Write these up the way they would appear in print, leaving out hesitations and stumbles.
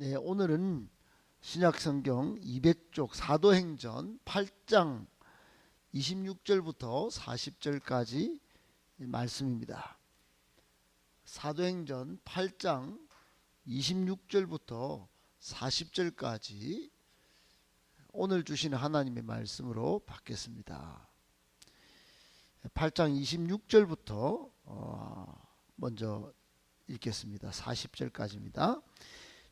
네, 오늘은 신약성경 200쪽 사도행전 8장 26절부터 40절까지 말씀입니다. 사도행전 8장 26절부터 40절까지 오늘 주시는 하나님의 말씀으로 받겠습니다. 8장 26절부터 먼저 읽겠습니다. 40절까지입니다.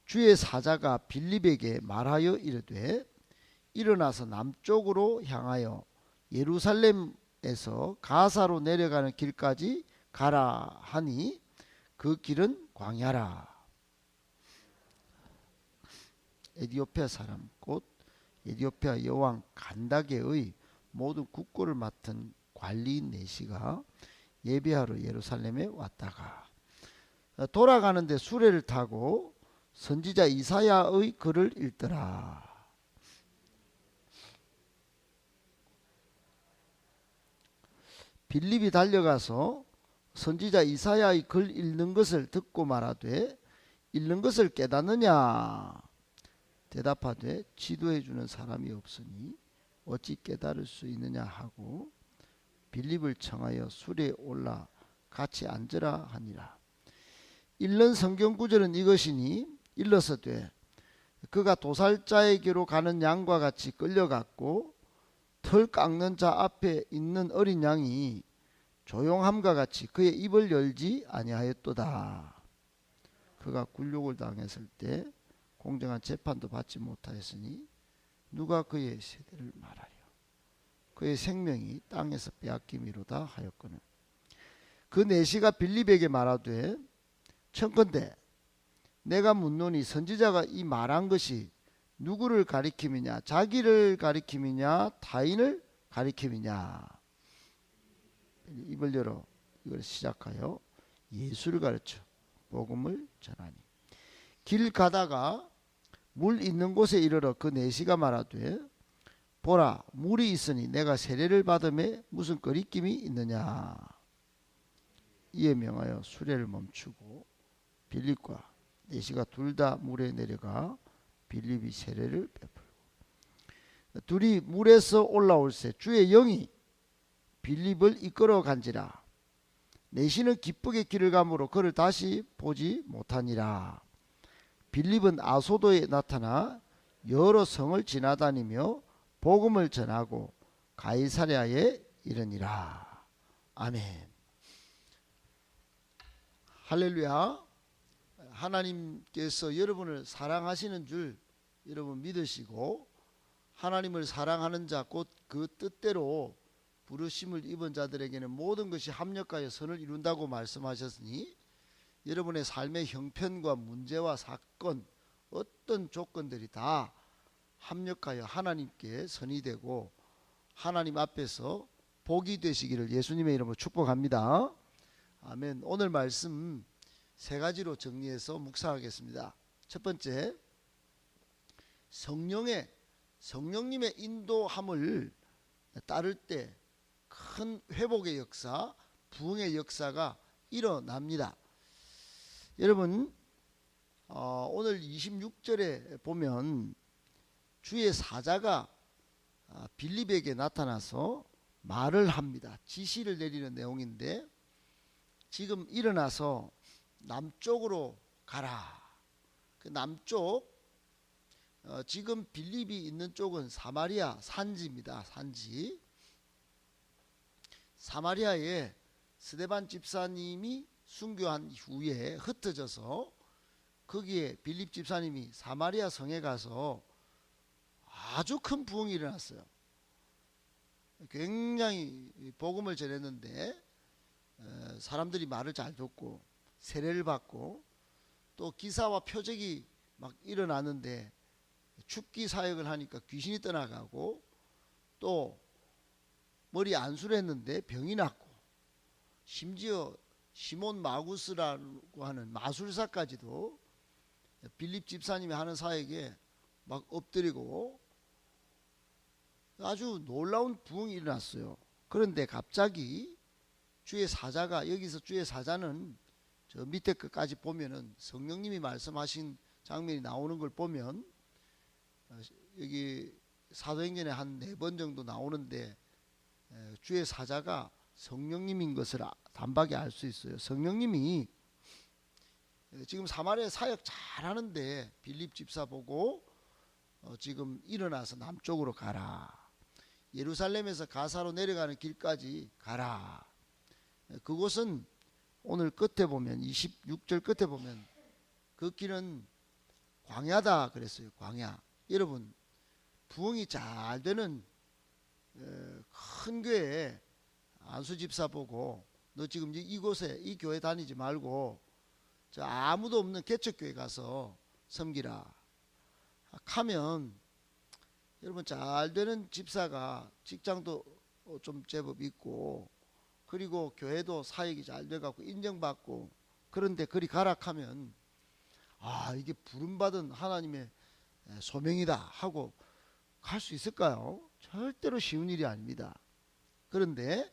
주의 사자가 빌립에게 말하여 이르되 일어나서 남쪽으로 향하여 예루살렘에서 가사로 내려가는 길까지 가라 하니 그 길은 광야라. 에디오피아 사람 곧 에디오피아 여왕 간다게의 모든 국고를 맡은 관리인 내시가 예배하러 예루살렘에 왔다가 돌아가는데 수레를 타고 선지자 이사야의 글을 읽더라. 빌립이 달려가서 선지자 이사야의 글 읽는 것을 듣고 말하되 읽는 것을 깨닫느냐? 대답하되 지도해 주는 사람이 없으니 어찌 깨달을 수 있느냐 하고 빌립을 청하여 수레에 올라 같이 앉으라 하니라. 읽는 성경 구절은 이것이니 일러서되 그가 도살자에게로 가는 양과 같이 끌려갔고 털 깎는 자 앞에 있는 어린 양이 조용함과 같이 그의 입을 열지 아니하였도다. 그가 굴욕을 당했을 때 공정한 재판도 받지 못하였으니 누가 그의 세대를 말하여 그의 생명이 땅에서 빼앗김이로다 하였거늘. 그 내시가 빌립에게 말하되 청컨대 내가 묻노니 선지자가 이 말한 것이 누구를 가리킴이냐? 자기를 가리킴이냐? 타인을 가리킴이냐? 입을 열어 이걸 시작하여 예수를 가르쳐 복음을 전하니 길 가다가 물 있는 곳에 이르러 그 내시가 말하되 보라 물이 있으니 내가 세례를 받음에 무슨 거리낌이 있느냐? 이에 명하여 수레를 멈추고 빌립과 내시가 둘 다 물에 내려가 빌립이 세례를 베풀고 둘이 물에서 올라올새 주의 영이 빌립을 이끌어 간지라. 내시는 기쁘게 길을 가므로 그를 다시 보지 못하니라. 빌립은 아소도에 나타나 여러 성을 지나다니며 복음을 전하고 가이사랴에 이르니라. 아멘. 할렐루야. 하나님께서 여러분을 사랑하시는 줄 여러분 믿으시고 하나님을 사랑하는 자 곧 그 뜻대로 부르심을 입은 자들에게는 모든 것이 합력하여 선을 이룬다고 말씀하셨으니 여러분의 삶의 형편과 문제와 사건 어떤 조건들이 다 합력하여 하나님께 선이 되고 하나님 앞에서 복이 되시기를 예수님의 이름으로 축복합니다. 아멘. 오늘 말씀 세 가지로 정리해서 묵상하겠습니다. 첫 번째, 성령님의 인도함을 따를 때 큰 회복의 역사, 부흥의 역사가 일어납니다. 여러분, 오늘 26절에 보면 주의 사자가 빌립에게 나타나서 말을 합니다. 지시를 내리는 내용인데 지금 일어나서 남쪽으로 가라. 그 남쪽 지금 빌립이 있는 쪽은 사마리아 산지입니다. 산지. 사마리아에 스데반 집사님이 순교한 후에 흩어져서 거기에 빌립 집사님이 사마리아 성에 가서 아주 큰 부흥이 일어났어요. 굉장히 복음을 전했는데 사람들이 말을 잘 듣고 세례를 받고 또 기사와 표적이 막 일어나는데 축기 사역을 하니까 귀신이 떠나가고 또 머리 안수를 했는데 병이 났고 심지어 시몬 마구스라고 하는 마술사까지도 빌립 집사님이 하는 사역에 막 엎드리고 아주 놀라운 부흥이 일어났어요. 그런데 갑자기 주의 사자가 여기서 주의 사자는 저 밑에 끝까지 보면은 성령님이 말씀하신 장면이 나오는 걸 보면 여기 사도행전에 한 4번 정도 나오는데 주의 사자가 성령님인 것을 단박에 알 수 있어요. 성령님이 지금 사마리아 사역 잘하는데 빌립 집사 보고 지금 일어나서 남쪽으로 가라. 예루살렘에서 가사로 내려가는 길까지 가라. 그곳은 오늘 끝에 보면 26절 끝에 보면 그 길은 광야다 그랬어요. 광야. 여러분 부흥이 잘 되는 큰 교회 안수 집사 보고 너 지금 이곳에 이 교회 다니지 말고 저 아무도 없는 개척교회 가서 섬기라 하면 여러분 잘 되는 집사가 직장도 좀 제법 있고 그리고 교회도 사역이 잘 돼갖고 인정받고 그런데 그리 가락하면 이게 부름받은 하나님의 소명이다 하고 갈 수 있을까요? 절대로 쉬운 일이 아닙니다. 그런데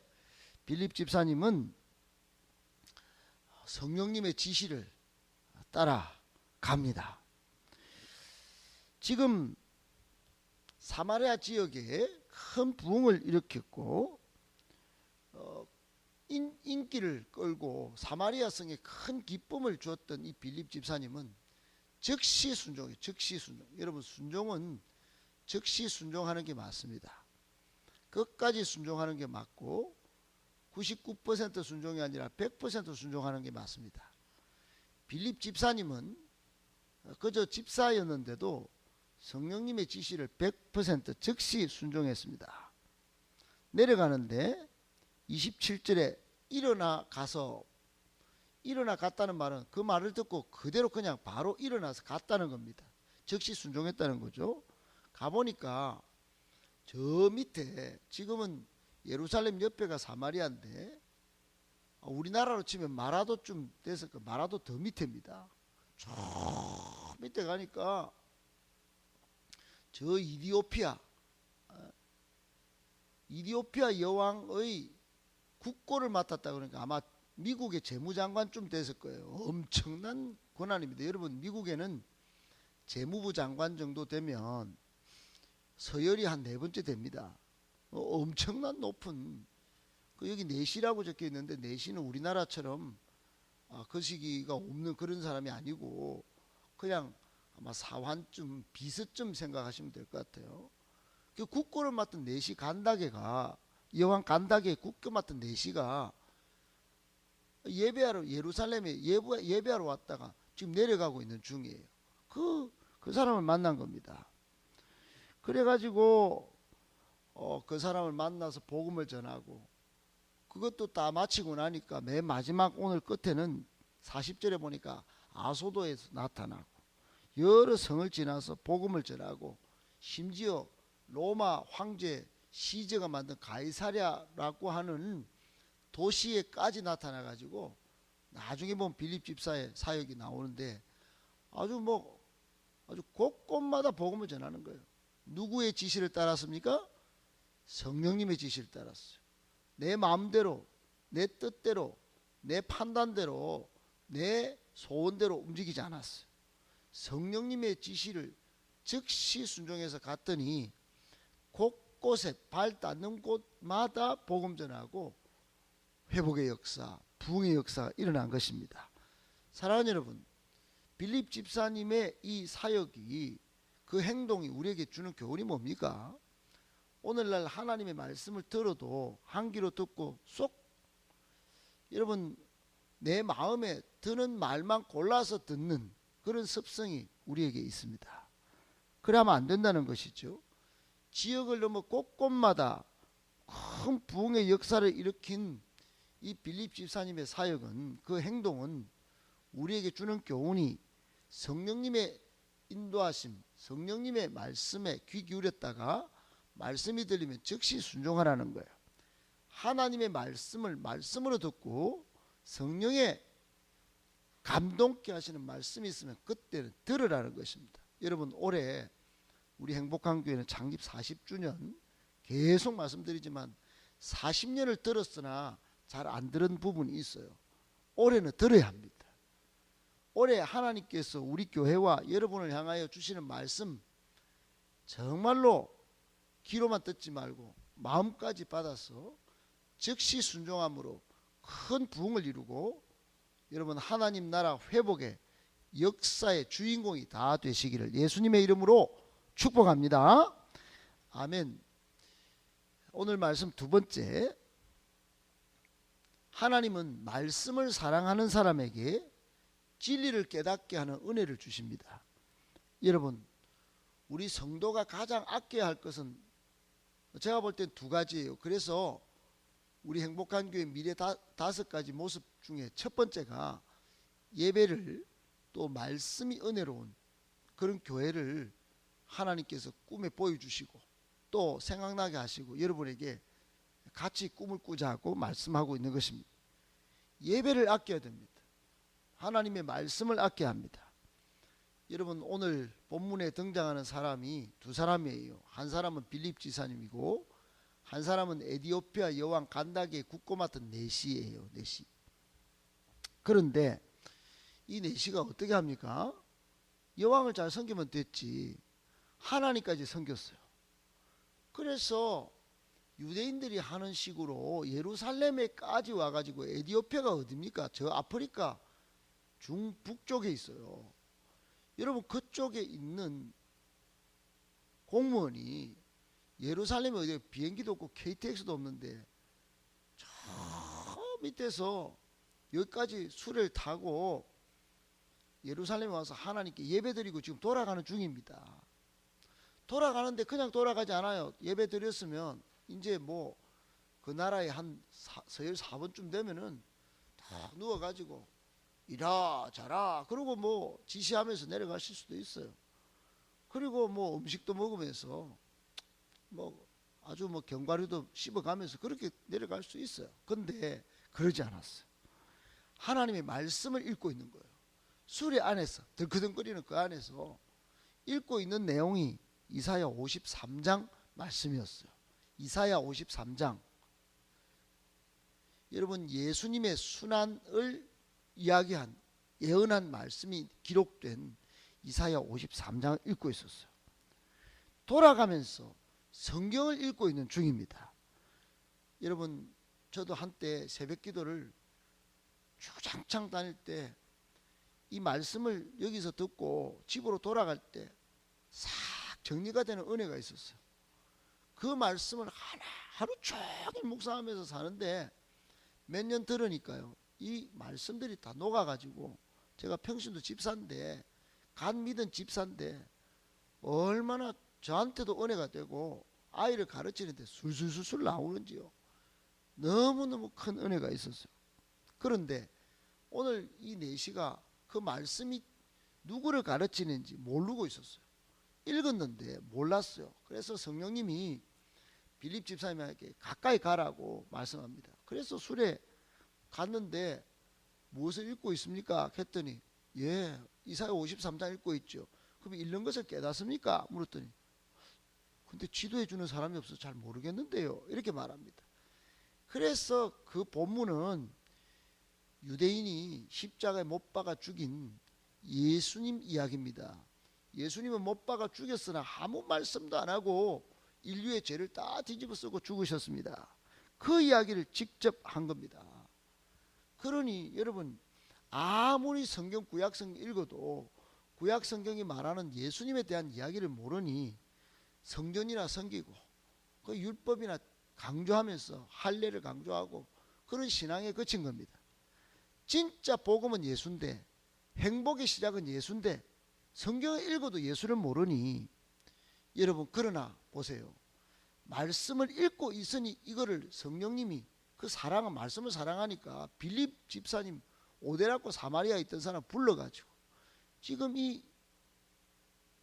빌립 집사님은 성령님의 지시를 따라갑니다. 지금 사마리아 지역에 큰 부흥을 일으켰고 인기를 끌고 사마리아 성에 큰 기쁨을 주었던 이 빌립 집사님은 즉시 순종이에요. 즉시 순종. 여러분 순종은 즉시 순종하는 게 맞습니다. 끝까지 순종하는 게 맞고 99% 순종이 아니라 100% 순종하는 게 맞습니다. 빌립 집사님은 그저 집사였는데도 성령님의 지시를 100% 즉시 순종했습니다. 내려가는데 27절에 일어나 갔다는 말은 그 말을 듣고 그대로 그냥 바로 일어나서 갔다는 겁니다. 즉시 순종했다는 거죠. 가보니까 저 밑에 지금은 예루살렘 옆에가 사마리아인데 우리나라로 치면 마라도쯤 돼서 그 마라도 더 밑에입니다. 저 밑에 가니까 저 이디오피아 여왕의 국고를 맡았다 그러니까 아마 미국의 재무장관쯤 됐을 거예요. 엄청난 권한입니다. 여러분 미국에는 재무부 장관 정도 되면 서열이 한 4번째 됩니다. 엄청난 높은 여기 내시라고 적혀 있는데 내시는 우리나라처럼 그 시기가 없는 그런 사람이 아니고 그냥 아마 사환쯤 비서쯤 생각하시면 될 것 같아요. 그 국고를 맡은 내시 간다게가 여왕 간다게 국고 맡은 내시가 예배하러 예루살렘에 예배하러 왔다가 지금 내려가고 있는 중이에요. 그 사람을 만난 겁니다. 그래가지고 그 사람을 만나서 복음을 전하고 그것도 다 마치고 나니까 맨 마지막 오늘 끝에는 40절에 보니까 아소도에서 나타나고 여러 성을 지나서 복음을 전하고 심지어 로마 황제 시저가 만든 가이사랴라고 하는 도시에까지 나타나가지고 나중에 보면 빌립 집사의 사역이 나오는데 아주 곳곳마다 복음을 전하는 거예요. 누구의 지시를 따랐습니까? 성령님의 지시를 따랐어요. 내 마음대로, 내 뜻대로, 내 판단대로, 내 소원대로 움직이지 않았어요. 성령님의 지시를 즉시 순종해서 갔더니 곳곳에 발 닿는 곳마다 복음 전하고 회복의 역사, 부흥의 역사가 일어난 것입니다. 사랑하는 여러분, 빌립 집사님의 이 사역이 그 행동이 우리에게 주는 교훈이 뭡니까? 오늘날 하나님의 말씀을 들어도 한 귀로 듣고 여러분 내 마음에 드는 말만 골라서 듣는 그런 습성이 우리에게 있습니다. 그러면 안 된다는 것이죠. 지역을 넘어 곳곳마다 큰 부흥의 역사를 일으킨 이 빌립 집사님의 사역은 그 행동은 우리에게 주는 교훈이 성령님의 인도하심, 성령님의 말씀에 귀 기울였다가 말씀이 들리면 즉시 순종하라는 거예요. 하나님의 말씀을 말씀으로 듣고 성령의 감동케 하시는 말씀이 있으면 그때는 들으라는 것입니다. 여러분 올해 우리 행복한 교회는 창립 40주년 계속 말씀드리지만 40년을 들었으나 잘 안 들은 부분이 있어요. 올해는 들어야 합니다. 올해 하나님께서 우리 교회와 여러분을 향하여 주시는 말씀 정말로 귀로만 듣지 말고 마음까지 받아서 즉시 순종함으로 큰 부흥을 이루고 여러분 하나님 나라 회복의 역사의 주인공이 다 되시기를 예수님의 이름으로 축복합니다. 아멘. 오늘 말씀 두 번째, 하나님은 말씀을 사랑하는 사람에게 진리를 깨닫게 하는 은혜를 주십니다. 여러분, 우리 성도가 가장 아껴야 할 것은 제가 볼 땐 두 가지예요. 그래서 우리 행복한 교회 미래 5가지 모습 중에 첫 번째가 예배를 또 말씀이 은혜로운 그런 교회를 하나님께서 꿈에 보여주시고 또 생각나게 하시고 여러분에게 같이 꿈을 꾸자고 말씀하고 있는 것입니다. 예배를 아껴야 됩니다. 하나님의 말씀을 아껴야 합니다. 여러분 오늘 본문에 등장하는 사람이 두 사람이에요. 한 사람은 빌립 지사님이고 한 사람은 에디오피아 여왕 간다게의 국고 맡은 네시예요. 네시. 그런데 이 네시가 어떻게 합니까? 여왕을 잘 섬기면 됐지. 하나님까지 섬겼어요. 그래서 유대인들이 하는 식으로 예루살렘에까지 와가지고 에디오피아가 어딥니까? 저 아프리카 중북쪽에 있어요. 여러분 그쪽에 있는 공무원이 예루살렘에 어디 비행기도 없고 KTX도 없는데 저 밑에서 여기까지 수레를 타고 예루살렘에 와서 하나님께 예배드리고 지금 돌아가는 중입니다. 돌아가는데 그냥 돌아가지 않아요. 예배드렸으면 이제 뭐 그 나라에 한 서열 4번쯤 되면은 다 누워가지고 이라 자라 그러고 뭐 지시하면서 내려가실 수도 있어요. 그리고 뭐 음식도 먹으면서 뭐 아주 뭐 견과류도 씹어가면서 그렇게 내려갈 수 있어요. 근데 그러지 않았어요. 하나님의 말씀을 읽고 있는 거예요. 수레 안에서 덜커덩거리는 그 안에서 읽고 있는 내용이 이사야 53장 말씀이었어요. 이사야 53장. 여러분 예수님의 순환을 이야기한 예언한 말씀이 기록된 이사야 53장을 읽고 있었어요. 돌아가면서 성경을 읽고 있는 중입니다. 여러분 저도 한때 새벽 기도를 주장창 다닐 때 이 말씀을 여기서 듣고 집으로 돌아갈 때 싹 정리가 되는 은혜가 있었어요. 그 말씀을 하루 종일 묵상하면서 사는데 몇 년 들으니까요. 이 말씀들이 다 녹아가지고 제가 평신도 집사인데 간 믿은 집사인데 얼마나 저한테도 은혜가 되고 아이를 가르치는데 술술술술 나오는지요. 너무너무 큰 은혜가 있었어요. 그런데 오늘 이 내시가 그 말씀이 누구를 가르치는지 모르고 있었어요. 읽었는데 몰랐어요. 그래서 성령님이 빌립 집사님에게 가까이 가라고 말씀합니다. 그래서 술에 갔는데 무엇을 읽고 있습니까? 했더니 예 이사야 53장 읽고 있죠. 그럼 읽는 것을 깨닫습니까? 물었더니 근데 지도해 주는 사람이 없어서 잘 모르겠는데요. 이렇게 말합니다. 그래서 그 본문은 유대인이 십자가에 못 박아 죽인 예수님 이야기입니다. 예수님은 못 박아 죽였으나 아무 말씀도 안 하고 인류의 죄를 다 뒤집어 쓰고 죽으셨습니다. 그 이야기를 직접 한 겁니다. 그러니 여러분 아무리 성경 구약성경 읽어도 구약성경이 말하는 예수님에 대한 이야기를 모르니 성전이나 섬기고 그 율법이나 강조하면서 할례를 강조하고 그런 신앙에 그친 겁니다. 진짜 복음은 예수인데 행복의 시작은 예수인데 성경을 읽어도 예수를 모르니 여러분 그러나 보세요. 말씀을 읽고 있으니 이거를 성령님이 그 사랑은 말씀을 사랑하니까 빌립 집사님 오데라고 사마리아에 있던 사람 불러가지고 지금 이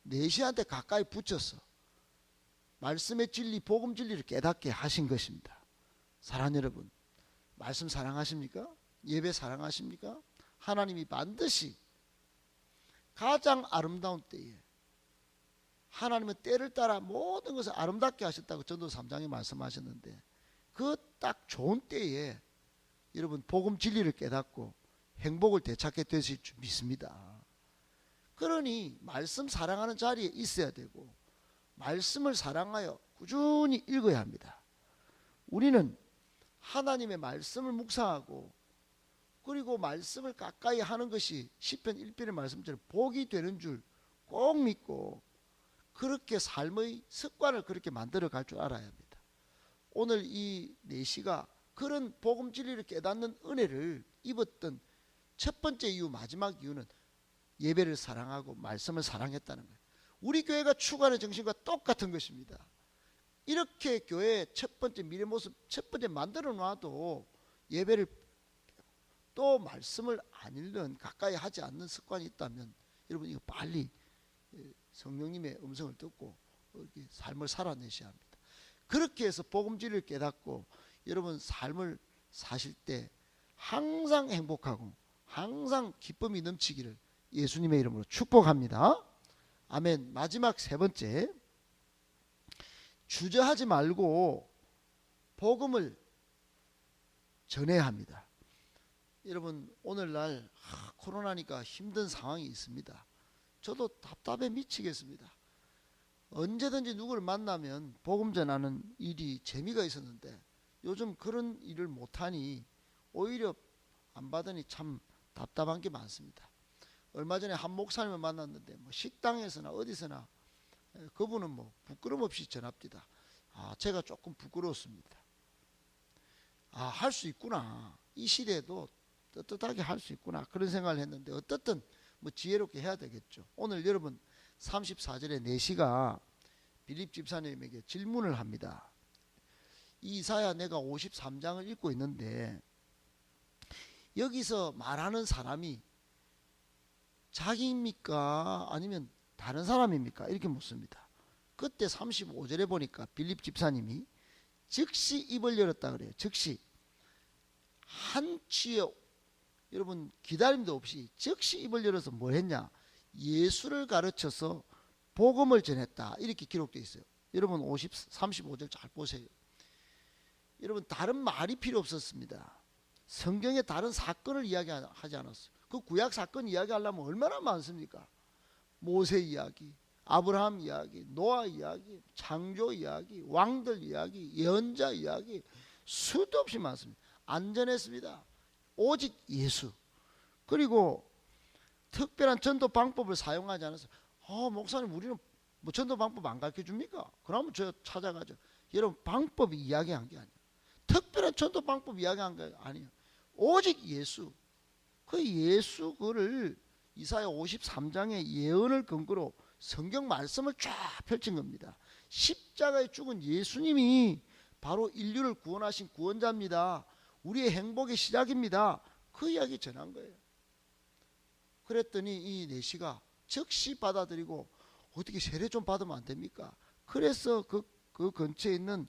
네시한테 가까이 붙여서 말씀의 진리 복음 진리를 깨닫게 하신 것입니다. 사랑하는 여러분 말씀 사랑하십니까? 예배 사랑하십니까? 하나님이 반드시 가장 아름다운 때에 하나님은 때를 따라 모든 것을 아름답게 하셨다고 전도서 3장에 말씀하셨는데 그 딱 좋은 때에 여러분 복음 진리를 깨닫고 행복을 되찾게 되실 줄 믿습니다. 그러니 말씀 사랑하는 자리에 있어야 되고 말씀을 사랑하여 꾸준히 읽어야 합니다. 우리는 하나님의 말씀을 묵상하고 그리고 말씀을 가까이 하는 것이 시편 1편의 말씀처럼 복이 되는 줄 꼭 믿고 그렇게 삶의 습관을 그렇게 만들어 갈 줄 알아야 합니다. 오늘 이 4시가 그런 복음 진리를 깨닫는 은혜를 입었던 첫 번째 이유, 마지막 이유는 예배를 사랑하고 말씀을 사랑했다는 거예요. 우리 교회가 추구하는 정신과 똑같은 것입니다. 이렇게 교회의 첫 번째 미래 모습, 첫 번째 만들어 놔도 예배를 또 말씀을 안 읽는, 가까이 하지 않는 습관이 있다면 여러분 이거 빨리 성령님의 음성을 듣고 삶을 살아내셔야 합니다. 그렇게 해서 복음 진리를 깨닫고 여러분 삶을 사실 때 항상 행복하고 항상 기쁨이 넘치기를 예수님의 이름으로 축복합니다. 아멘. 마지막 세 번째, 주저하지 말고 복음을 전해야 합니다. 여러분 오늘날 코로나니까 힘든 상황이 있습니다. 저도 답답해 미치겠습니다. 언제든지 누구를 만나면 복음 전하는 일이 재미가 있었는데 요즘 그런 일을 못하니 오히려 안 받으니 참 답답한 게 많습니다. 얼마 전에 한 목사님을 만났는데 뭐 식당에서나 어디서나 그분은 뭐 부끄럼 없이 전합디다. 제가 조금 부끄러웠습니다. 할 수 있구나. 이 시대에도 떳떳하게 할 수 있구나. 그런 생각을 했는데 어떻든 뭐 지혜롭게 해야 되겠죠. 오늘 여러분 34절에 4시가 빌립 집사님에게 질문을 합니다. 이 이사야 내가 53장을 읽고 있는데 여기서 말하는 사람이 자기입니까? 아니면 다른 사람입니까? 이렇게 묻습니다. 그때 35절에 보니까 빌립 집사님이 즉시 입을 열었다 그래요. 즉시 한치의 여러분 기다림도 없이 즉시 입을 열어서 뭘 했냐? 예수를 가르쳐서 복음을 전했다. 이렇게 기록되어 있어요. 여러분 35절 잘 보세요. 여러분 다른 말이 필요 없었습니다. 성경에 다른 사건을 이야기하지 않았어요. 그 구약 사건 이야기하려면 얼마나 많습니까? 모세 이야기, 아브라함 이야기, 노아 이야기, 창조 이야기, 왕들 이야기, 예언자 이야기 수도 없이 많습니다. 안전했습니다. 오직 예수. 그리고 특별한 전도 방법을 사용하지 않았어요. 목사님 우리는 뭐 전도 방법 안 가르쳐 줍니까? 그러면 저 찾아가죠. 여러분 방법이 이야기한 게 아니에요. 특별한 전도 방법 이야기한 게 아니에요. 오직 예수. 그 예수 그를 이사야 53장의 예언을 근거로 성경 말씀을 쫙 펼친 겁니다. 십자가에 죽은 예수님이 바로 인류를 구원하신 구원자입니다. 우리의 행복의 시작입니다. 그 이야기 전한 거예요. 그랬더니 이 4시가 즉시 받아들이고 어떻게 세례 좀 받으면 안 됩니까? 그래서 그 근처에 있는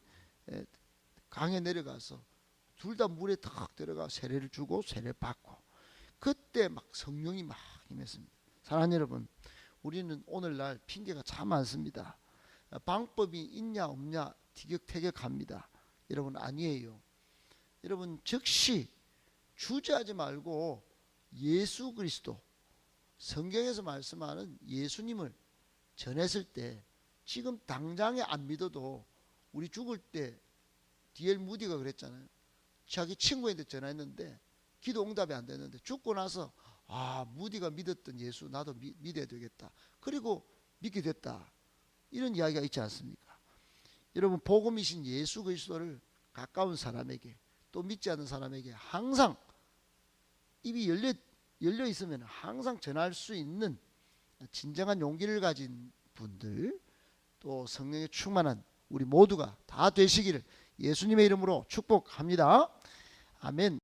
강에 내려가서 둘 다 물에 탁 들어가 세례를 주고 세례 받고 그때 막 성령이 막 임했습니다. 사랑하는 여러분, 우리는 오늘날 핑계가 참 많습니다. 방법이 있냐 없냐 티격태격합니다. 여러분 아니에요. 여러분 즉시 주저하지 말고 예수 그리스도 성경에서 말씀하는 예수님을 전했을 때 지금 당장에 안 믿어도 우리 죽을 때 D.L. 무디가 그랬잖아요. 자기 친구한테 전화했는데 기도 응답이 안 됐는데 죽고 나서 무디가 믿었던 예수 나도 믿어야 되겠다. 그리고 믿게 됐다. 이런 이야기가 있지 않습니까? 여러분 복음이신 예수 그리스도를 가까운 사람에게 또 믿지 않는 사람에게 항상 입이 열려 있으면 항상 전할 수 있는 진정한 용기를 가진 분들 또 성령에 충만한 우리 모두가 다 되시기를 예수님의 이름으로 축복합니다. 아멘.